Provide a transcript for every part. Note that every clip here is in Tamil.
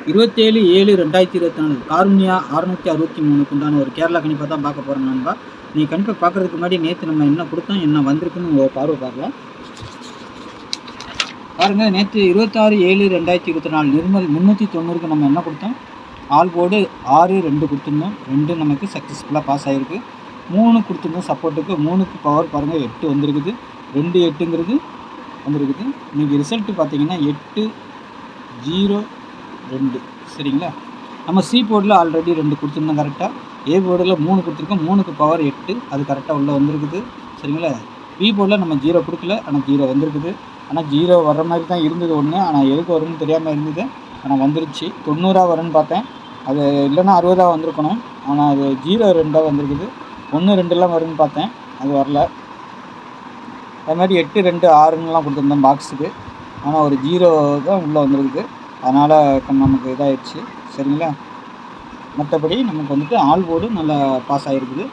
27/7/2024 கார்னியா 663க்கு உண்டான ஒரு கேரளா கணிப்பை தான் பார்க்க போகிறோம் நண்பா. நீங்கள் கணிப்பை பார்க்குறதுக்கு முன்னாடி நேற்று நம்ம என்ன கொடுத்தோம், என்ன வந்திருக்குன்னு உங்கள் பார்வை பார்க்கலாம். பாருங்கள், நேற்று 26/7/2024 நிர்மல் 390க்கு நம்ம என்ன கொடுத்தோம், ஆல் போர்டு 6-2 கொடுத்துருந்தோம். 2 நமக்கு சக்ஸஸ்ஃபுல்லாக பாஸ் ஆகிருக்கு. 3 கொடுத்துருந்தோம் சப்போர்ட்டுக்கு. 3க்கு பவர் பாருங்கள் 8 வந்திருக்குது. 2-8ங்கிறது வந்திருக்குது. இன்றைக்கி ரிசல்ட்டு பார்த்தீங்கன்னா 8-0-2 சரிங்களா. நம்ம சி போர்டில் ஆல்ரெடி 2 கொடுத்துருந்தோம் கரெக்டாக. ஏ போர்டில் 3 கொடுத்துருக்கோம். 3க்கு பவர் 8, அது கரெக்டாக உள்ளே வந்திருக்குது சரிங்களா. பி போர்டில் நம்ம 0 கொடுக்கல, ஆனால் 0 வந்திருக்குது. ஆனால் 0 வர்ற மாதிரி தான் இருந்தது ஒன்று, ஆனால் எதுக்கு வரும்னு தெரியாமல் இருந்தது. ஆனால் வந்துருச்சு. 90 வரும்னு பார்த்தேன், அது இல்லைன்னா 60 வந்திருக்கணும். ஆனால் அது 0-2 வந்திருக்குது. 1-2 வரும்னு பார்த்தேன், அது வரல. அது மாதிரி 8-2-6லாம் கொடுத்துருந்தோம் பாக்ஸுக்கு, ஆனால் ஒரு 0 தான் உள்ளே வந்துருக்குது. அதனால் நமக்கு இதாகிடுச்சு சரிங்களா. மற்றபடி நமக்கு வந்துட்டு ஆல் போர்டு நல்லா பாஸ் ஆகிருக்குது.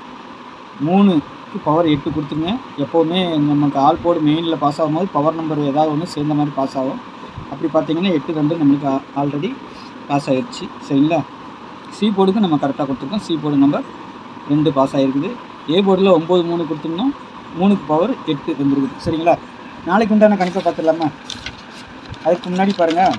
3க்கு பவர் 8 கொடுத்துருங்க. எப்போவுமே நமக்கு ஆல் போர்டு மெயினில் பாஸ் ஆகும்போது பவர் நம்பர் ஏதாவது ஒன்று சேர்ந்த மாதிரி பாஸ் ஆகும். அப்படி பார்த்தீங்கன்னா 8-2 நம்மளுக்கு ஆல்ரெடி பாஸ் ஆகிடுச்சு சரிங்களா. சி போர்டுக்கு நம்ம கரெக்டாக கொடுத்துருக்கோம். சி போர்டு நம்பர் 2 பாஸ் ஆகிருக்குது. ஏ போர்டில் 9-3 கொடுத்துருந்தோம். 3க்கு பவர் 8 வந்துருக்குது சரிங்களா. நாளைக்கு உண்டான கணிப்பை பார்த்துடலாமா. அதுக்கு முன்னாடி பாருங்கள்,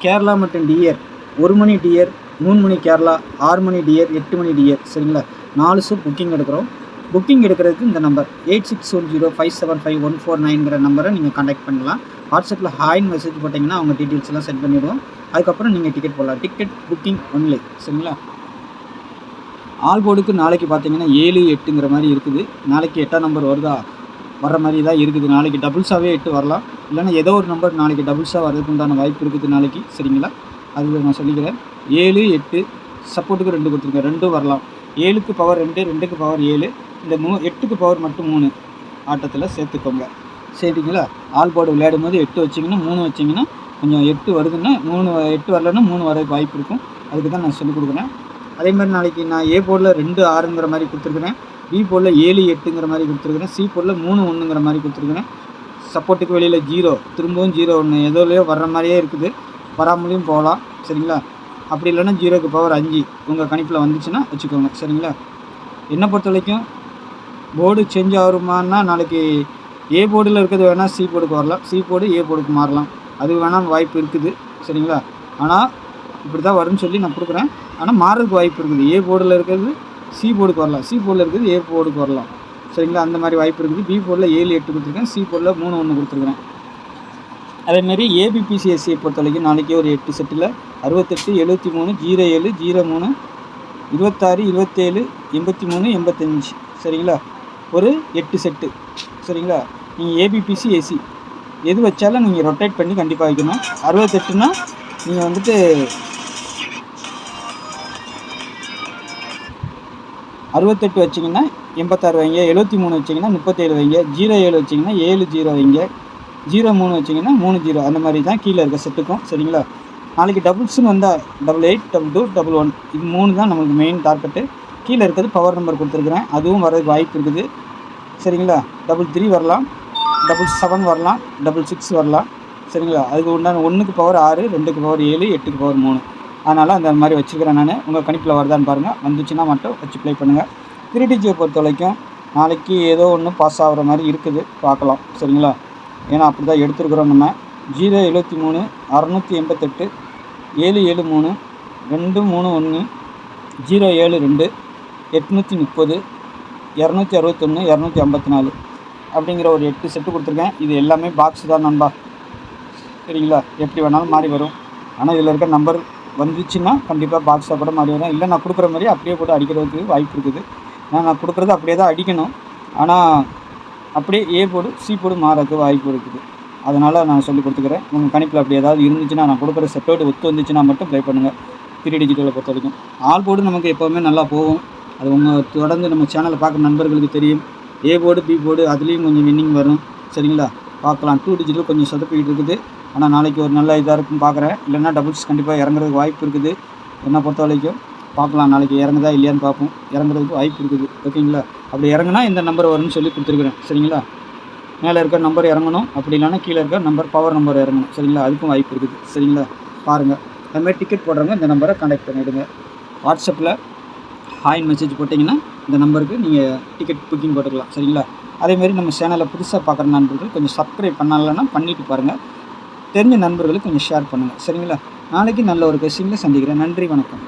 கேரளா மற்றும் டிஆர் 1 மணி டிஆர், 3 மணி கேரளா, 6 மணி டிஆர், 8 மணி டிஆர் சரிங்களா. 4 ஷூட் புக்கிங் எடுக்கிறோம். புக்கிங் எடுக்கிறதுக்கு இந்த நம்பர் 8610575149ங்கிற நம்பரை நீங்கள் கான்டாக்ட் பண்ணலாம். வாட்ஸ்அப்பில் ஹாய்னு மெசேஜ் போட்டிங்கன்னா அவங்க டீட்டெயில்ஸ்லாம் சென்ட் பண்ணிவிடுவோம். அதுக்கப்புறம் நீங்கள் டிக்கெட் போடலாம். டிக்கெட் புக்கிங் ஒன்லி சரிங்களா. ஆல் போர்டுக்கு நாளைக்கு பார்த்தீங்கன்னா 7-8ங்கிற மாதிரி இருக்குது. நாளைக்கு 8ஆம் நம்பர் வருதா, வர்ற மாதிரி தான் இருக்குது. நாளைக்கு டபுள்ஸாகவே 8 வரலாம், இல்லைன்னா ஏதோ ஒரு நம்பர் நாளைக்கு டபுள்ஸாக வர்றதுக்கு உண்டான வாய்ப்பு இருக்குது நாளைக்கு சரிங்களா. அது நான் சொல்லிக்கிறேன். 7-8 சப்போர்ட்டுக்கு 2 கொடுத்துருக்கேன். 2 வரலாம். 7க்கு பவர் 2, 2க்கு பவர் 7, இந்த 8க்கு பவர் மட்டும் 3 ஆட்டத்தில் சேர்த்துக்கோங்க சரிங்களா. ஆல் போர்டு விளையாடும் போது 8 வச்சிங்கன்னா 3 வச்சிங்கன்னா கொஞ்சம் 8 வருதுன்னா 8 வரலன்னா 3 வர வாய்ப்பு இருக்கும். அதுக்கு தான் நான் சொல்லிக் கொடுக்குறேன். அதே மாதிரி நாளைக்கு நான் ஏ போர்டில் 2-6ங்கிற மாதிரி கொடுத்துருக்குறேன். பி போர்டில் 7-8ங்கிற மாதிரி கொடுத்துருக்குறேன். சி போர்டில் 3-1ங்கிற மாதிரி கொடுத்துருக்குறேன். சப்போர்ட்டுக்கு வெளியில் 0, திரும்பவும் 0-1 எதோலையோ வர்ற மாதிரியே இருக்குது. வராமலையும் போகலாம் சரிங்களா. அப்படி இல்லைன்னா 0க்கு பவர் 5 உங்கள் கணிப்பில் வந்துச்சுன்னா வச்சுக்கோங்க சரிங்களா. என்னை பொறுத்த வரைக்கும் போர்டு சேஞ்ச் ஆகுமான்னா நாளைக்கு ஏ போர்டில் இருக்கிறது வேணால் சி போர்டுக்கு வரலாம், சி போர்டு ஏ போர்டுக்கு மாறலாம். அது வேணால் வாய்ப்பு இருக்குது சரிங்களா. ஆனால் இப்படி தான் வரும்னு சொல்லி நான் கொடுக்குறேன். ஆனால் மாறதுக்கு வாய்ப்பு இருக்குது. ஏ போர்டில் இருக்கிறது சி போர்டுக்கு வரலாம், சி போர்டில் இருக்கிறது ஏ போர்டுக்கு வரலாம் சரிங்களா. அந்த மாதிரி வாய்ப்பு இருக்குது. பி போர்டில் 7-8 கொடுத்துருக்கேன், சி போர்டில் 3-1 கொடுத்துருக்குறேன். அதேமாரி ஏபிபிசிஎஸ்சியை பொறுத்த வரைக்கும் நாளைக்கு ஒரு 8 செட்டில் 68, 73, 07, 03, 26, 27, 83, 85 சரிங்களா. ஒரு 8 செட்டு சரிங்களா. நீங்கள் ஏபிபிசி ஏசி எது வச்சாலும் நீங்கள் ரொட்டேட் பண்ணி கண்டிப்பாக வைக்கணும். 68னா நீங்கள் வந்துட்டு 68 வச்சிங்கன்னா 86 வைங்க, 73 வச்சிங்கன்னா 37 வைங்க, 07 வச்சிங்கன்னா 70 வைங்க, 03 வச்சிங்கன்னா 30 அந்த மாதிரி தான் கீழே இருக்க செட்டுக்கும் சரிங்களா. நாளைக்கு டபுள்ஸ்னு வந்தால் 88, 22, 11 இது 3 தான் நமக்கு மெயின் டார்கெட்டு. கீழே இருக்கிறது பவர் நம்பர் கொடுத்துருக்குறேன், அதுவும் வரதுக்கு வாய்ப்பு இருக்குது சரிங்களா. 33 வரலாம், 77 வரலாம், 66 வரலாம் சரிங்களா. அதுக்கு உண்டான 1க்கு பவர் 6, 2க்கு பவர் 7, 8க்கு பவர் 3. அதனால் அந்த மாதிரி வச்சுருக்கிறேன் நான். உங்கள் கணிப்பில் வருதான்னு பாருங்கள். வந்துச்சுன்னா மட்டும் வச்சு ப்ளே பண்ணுங்கள். 3டிஜியை பொறுத்த வரைக்கும் நாளைக்கு ஏதோ ஒன்று பாஸ் ஆகிற மாதிரி இருக்குது, பார்க்கலாம் சரிங்களா. ஏன்னா அப்படி தான் எடுத்துருக்குறோம் நம்ம. 073, 688, 773, 231, 072, 830, 261, 254 அப்படிங்கிற ஒரு 8 செட்டு கொடுத்துருக்கேன். இது எல்லாமே பாக்ஸ் தான் நண்பா சரிங்களா. எப்படி வேணாலும் மாறி வரும். ஆனால் இதில் இருக்க நம்பர் வந்துச்சுன்னா கண்டிப்பாக பாக்ஸாக கூட மாறி வரும். இல்லை நான் கொடுக்குற மாதிரி அப்படியே கூட அடிக்கிறதுக்கு வாய்ப்பு இருக்குது. நான் கொடுக்குறது அப்படியே தான் அடிக்கணும், ஆனால் அப்படியே ஏ போர்டு சி போர்டு மாறதுக்கு வாய்ப்பு இருக்குது. அதனால் நான் சொல்லி கொடுத்துக்கிறேன். உங்கள் கணிப்பில் அப்படி ஏதாவது இருந்துச்சுன்னா நான் கொடுக்குற செட்டோடு ஒத்து வந்துச்சுன்னா மட்டும் ப்ளே பண்ணுங்கள். 3 டிஜிட்டலை பொறுத்த வரைக்கும் ஆல் போர்டு நமக்கு எப்போவுமே நல்லா போகும். அது உங்கள் தொடர்ந்து நம்ம சேனலை பார்க்குற நண்பர்களுக்கு தெரியும். ஏ போர்டு பி போர்டு அதுலேயும் கொஞ்சம் வின்னிங் வரும் சரிங்களா. பார்க்கலாம். 2 டிஜிட்டல் கொஞ்சம் சொதப்பிக்கிட்டு இருக்குது. ஆனால் நாளைக்கு ஒரு நல்ல இதாக இருக்குன்னு பார்க்குறேன். இல்லைன்னா டபுள்ஸ் கண்டிப்பாக இறங்குறதுக்கு வாய்ப்பு இருக்குது. என்னை பொறுத்த வரைக்கும் பார்க்கலாம். நாளைக்கு இறங்குதா இல்லையான்னு பார்ப்போம். இறங்குறதுக்கு வாய்ப்பு இருக்குது ஓகேங்களா. அப்படி இறங்குனா இந்த நம்பர் வரும்னு சொல்லி கொடுத்துருக்குறேன் சரிங்களா. மேலே இருக்க நம்பர் இறங்கணும், அப்படி இல்லைன்னா கீழே இருக்க நம்பர் பவர் நம்பர் இறங்கணும் சரிங்களா. அதுக்கும் வாய்ப்பு இருக்குது சரிங்களா. பாருங்கள். அதுமாதிரி டிக்கெட் போடுறவங்க இந்த நம்பரை கான்டாக்ட் பண்ணிவிடுங்க. வாட்ஸ்அப்பில் ஹாய்னு மெசேஜ் போட்டிங்கன்னா இந்த நம்பருக்கு நீங்கள் டிக்கெட் புக்கிங் போட்டுக்கலாம். சரிங்களா? அதேமாரி நம்ம சேனலை புதுசாக பார்க்குற நண்பர்கள் கொஞ்சம் சப்ஸ்கிரைப் பண்ணலைன்னா பண்ணிவிட்டு பாருங்கள். தெரிஞ்ச நண்பர்களுக்கு கொஞ்சம் ஷேர் பண்ணுங்கள். சரிங்களா? நாளைக்கு நல்ல ஒரு கெஸ்டிங்கில் சந்திக்கிறேன். நன்றி, வணக்கம்.